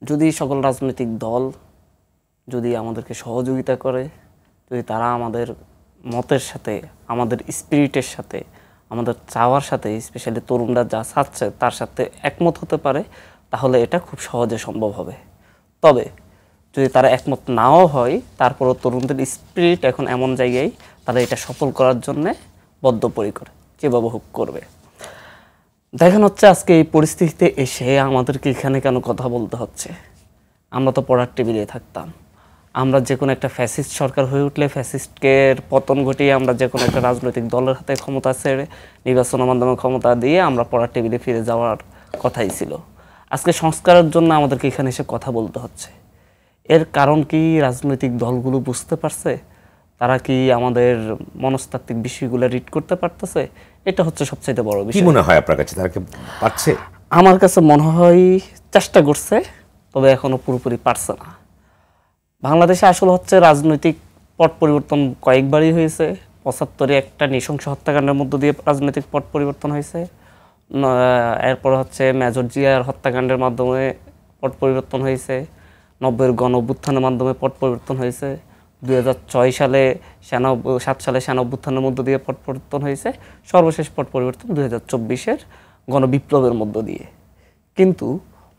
যদি সকল রাজনৈতিক দল যদি আমাদেরকে সহযোগিতা করে, যদি তারা আমাদের মতের সাথে, আমাদের স্পিরিটের সাথে, আমাদের চাওয়ার সাথে, স্পেশালি তরুণরা যা চাচ্ছে তার সাথে একমত হতে পারে, তাহলে এটা খুব সহজে সম্ভব হবে। তবে যদি তারা একমত নাও হয়, তারপরও তরুণদের স্পিরিট এখন এমন জায়গায় তারা এটা সফল করার জন্যে বদ্ধপরিকর, যেভাবে হোক করবে। দেখেন হচ্ছে আজকে এই পরিস্থিতিতে এসে আমাদেরকে এখানে কেন কথা বলতে হচ্ছে। আমরা তো পড়ার টেবিলে থাকতাম, আমরা যে কোনো একটা ফ্যাসিস্ট সরকার হয়ে উঠলে ফ্যাসিস্টকে পতন ঘটিয়ে আমরা যে কোনো একটা রাজনৈতিক দলের হাতে ক্ষমতা ছেড়ে নির্বাচনের মাধ্যমে ক্ষমতা দিয়ে আমরা পড়ার টেবিলে ফিরে যাওয়ার কথাই ছিল। আজকে সংস্কারের জন্য আমাদেরকে এখানে এসে কথা বলতে হচ্ছে। এর কারণ কি রাজনৈতিক দলগুলো বুঝতে পারছে? তারা কি আমাদের মনস্তাত্ত্বিক বিষয়গুলো রিড করতে পারতেছে? এটা হচ্ছে সবচেয়ে বড় বিষয়। কি মনে হয় আপনার কাছে, তারা কি পারছে? আমার কাছে মনে হয় চেষ্টা করছে, তবে এখনো পুরোপুরি পারছে না। বাংলাদেশে আসলে হচ্ছে রাজনৈতিক পট পরিবর্তন কয়েকবারই হয়েছে। ৭৫-এ একটা নৃশংস হত্যাকাণ্ডের মধ্য দিয়ে রাজনৈতিক পট পরিবর্তন হয়েছে। এরপর হচ্ছে মেজর জিয়ার হত্যাকাণ্ডের মাধ্যমে পট পরিবর্তন হয়েছে। ৯০-এর গণ অভ্যুত্থানের মাধ্যমে পট পরিবর্তন হয়েছে। ২০০৬ সালে ৭ সালে সেনা অভ্যুত্থানের মধ্য দিয়ে পট পরিবর্তন হয়েছে। সর্বশেষ পট পরিবর্তন ২০২৪-এর গণবিপ্লবের মধ্য দিয়ে। কিন্তু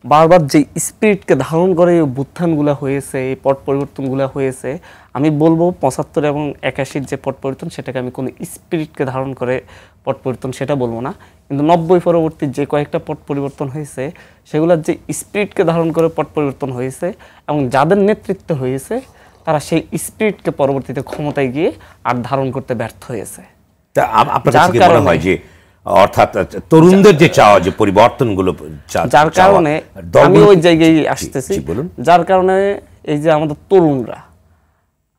বারবার যে স্পিরিটকে ধারণ করে এই অভ্যুত্থানগুলো হয়েছে, এই পট পরিবর্তনগুলো হয়েছে, আমি বলবো ৭৫ এবং ৮১-র যে পট পরিবর্তন, সেটাকে আমি কোনো স্পিরিটকে ধারণ করে পট পরিবর্তন সেটা বলবো না। কিন্তু ৯০ পরবর্তী যে কয়েকটা পট পরিবর্তন হয়েছে, সেগুলোর যে স্পিরিটকে ধারণ করে পট পরিবর্তন হয়েছে এবং যাদের নেতৃত্বে হয়েছে, তারা সেই স্পিরিটকে পরবর্তীতে ক্ষমতায় গিয়ে আর ধারণ করতে ব্যর্থ হয়েছে। আপনার কাছে কি মনে হয় যে অর্থাৎ তরুণদের যে চাওয়া, যে পরিবর্তনগুলো, যার কারণে আমি ওই জায়গায় আসতেছি, যার কারণে এই যে আমাদের তরুণরা,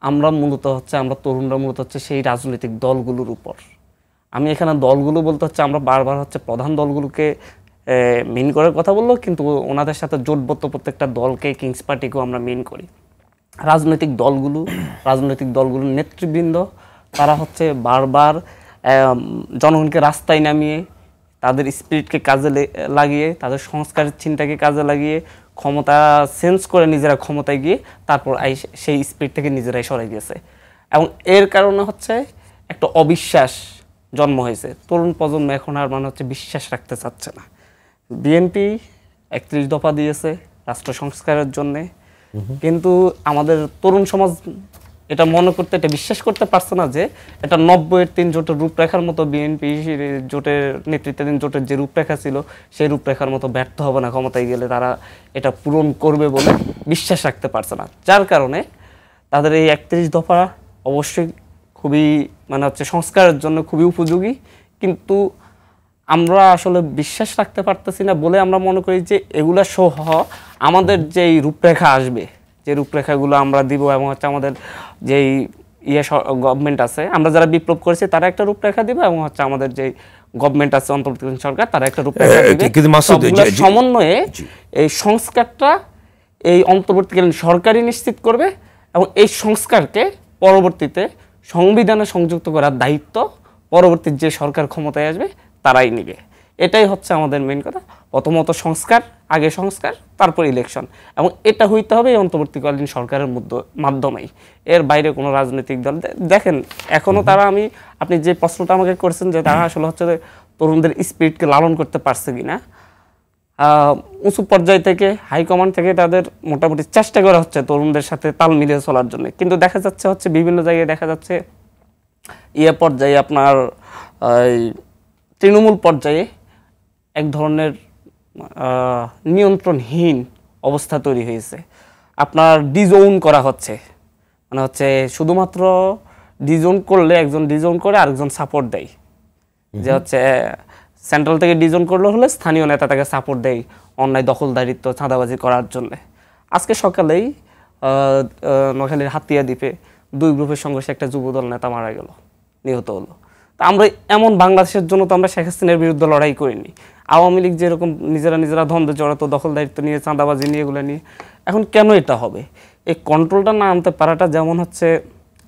আমরা তরুণরা মূলত হচ্ছে সেই রাজনৈতিক দলগুলোর উপর। আমি এখানে দলগুলো বলতে হচ্ছে আমরা বারবার হচ্ছে প্রধান দলগুলোকে মিন করার কথা বললো, কিন্তু ওনাদের সাথে জোটবদ্ধ প্রত্যেকটা দলকে, কিংস পার্টিকেও আমরা মিন করি। রাজনৈতিক দলগুলোর নেতৃবৃন্দ তারা হচ্ছে বারবার জনগণকে রাস্তায় নামিয়ে, তাদের স্পিরিটকে কাজে লাগিয়ে, তাদের সংস্কারের চিন্তাকে কাজে লাগিয়ে ক্ষমতা চেঞ্জ করে নিজেরা ক্ষমতায় গিয়ে তারপর সেই স্পিরিট থেকে নিজেরাই সরে গেছে। এবং এর কারণে হচ্ছে একটা অবিশ্বাস জন্ম হয়েছে। তরুণ প্রজন্ম এখন আর হচ্ছে বিশ্বাস রাখতে চাচ্ছে না। বিএনপি ৩১ দফা দিয়েছে রাষ্ট্র সংস্কারের জন্যে, কিন্তু আমাদের তরুণ সমাজ এটা বিশ্বাস করতে পারছে না যে এটা ৯০-এর ৩ জোটের রূপরেখার মতো, বিএনপি জোটের নেতৃত্বাধীন জোটের যে রূপরেখা ছিল সেই রূপরেখার মতো ব্যর্থ হবে না, ক্ষমতায় গেলে তারা এটা পূরণ করবে বলে বিশ্বাস রাখতে পারছে না। যার কারণে তাদের এই ৩১ দফা অবশ্যই খুবই হচ্ছে সংস্কারের জন্য খুবই উপযোগী, কিন্তু আমরা আসলে বিশ্বাস রাখতে পারতেছি না বলে আমরা মনে করি যে এগুলা সহ আমাদের যেই রূপরেখা আসবে, যে রূপরেখাগুলো আমরা দিব, এবং হচ্ছে আমাদের যেই গভর্নমেন্ট আছে, আমরা যারা বিপ্লব করেছি তারা একটা রূপরেখা দিবে, এবং হচ্ছে আমাদের যেই গভর্নমেন্ট আছে অন্তর্বর্তীকালীন সরকার, তারা একটা রূপরেখা দিবে। সমন্বয়ে এই সংস্কারটা এই অন্তর্বর্তীকালীন সরকারই নিশ্চিত করবে, এবং এই সংস্কারকে পরবর্তীতে সংবিধানে সংযুক্ত করার দায়িত্ব পরবর্তী যে সরকার ক্ষমতায় আসবে তারাই নেবে। এটাই হচ্ছে আমাদের মেইন কথা। প্রথমত সংস্কার, আগে সংস্কার, তারপর ইলেকশন, এবং এটা হইতে হবে এই অন্তর্বর্তীকালীন সরকারের মাধ্যমেই। এর বাইরে কোনো রাজনৈতিক দল দেখেন এখনো তারা, আপনি যে প্রশ্নটা আমাকে করেছেন যে তারা আসলে হচ্ছে তরুণদের স্পিরিটকে লালন করতে পারছে কিনা, উঁচু পর্যায় থেকে, হাইকমান্ড থেকে তাদের মোটামুটি চেষ্টা করা হচ্ছে তরুণদের সাথে তাল মিলিয়ে চলার জন্য, কিন্তু দেখা যাচ্ছে হচ্ছে বিভিন্ন জায়গায় দেখা যাচ্ছে পর্যায়ে আপনার তৃণমূল পর্যায়ে এক ধরনের নিয়ন্ত্রণহীন অবস্থা তৈরি হয়েছে। আপনার ডিজোন করা হচ্ছে, হচ্ছে শুধুমাত্র ডিজোন করলে একজন ডিজোন করে আরেকজন সাপোর্ট দেয়, যে হচ্ছে সেন্ট্রাল থেকে ডিজোন করলে হলে স্থানীয় নেতা তাকে সাপোর্ট দেয় অন্যায় দখলদারিত্ব চাঁদাবাজি করার জন্য। আজকে সকালেই নোয়াখালীর হাতিয়া দ্বীপে 2 গ্রুপের সংঘর্ষে একটা যুবদল নেতা মারা গেল, নিহত হলো। তা আমরা এমন বাংলাদেশের জন্য তো আমরা শেখ হাসিনার বিরুদ্ধে লড়াই করিনি। আওয়ামী লীগ যেরকম নিজেরা দ্বন্দ্বে জড়াতো, দখলদারিত্ব নিয়ে, চাঁদাবাজি নিয়ে, এগুলো নিয়ে, এখন কেন এটা হবে? এই কন্ট্রোলটা না আনতে পারাটা যেমন হচ্ছে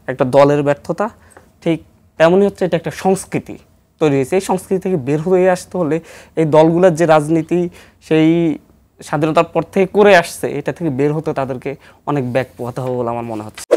একটা দলের ব্যর্থতা, ঠিক তেমনই হচ্ছে এটা একটা সংস্কৃতি তৈরি হয়েছে। এই সংস্কৃতি থেকে বের হয়ে আসতে হলে এই দলগুলোর যে রাজনীতি, সেই স্বাধীনতার পর থেকে করে আসছে, এটা থেকে বের হতে তাদেরকে অনেক ব্যাক পোহাতে হবে বলে আমার মনে হচ্ছে।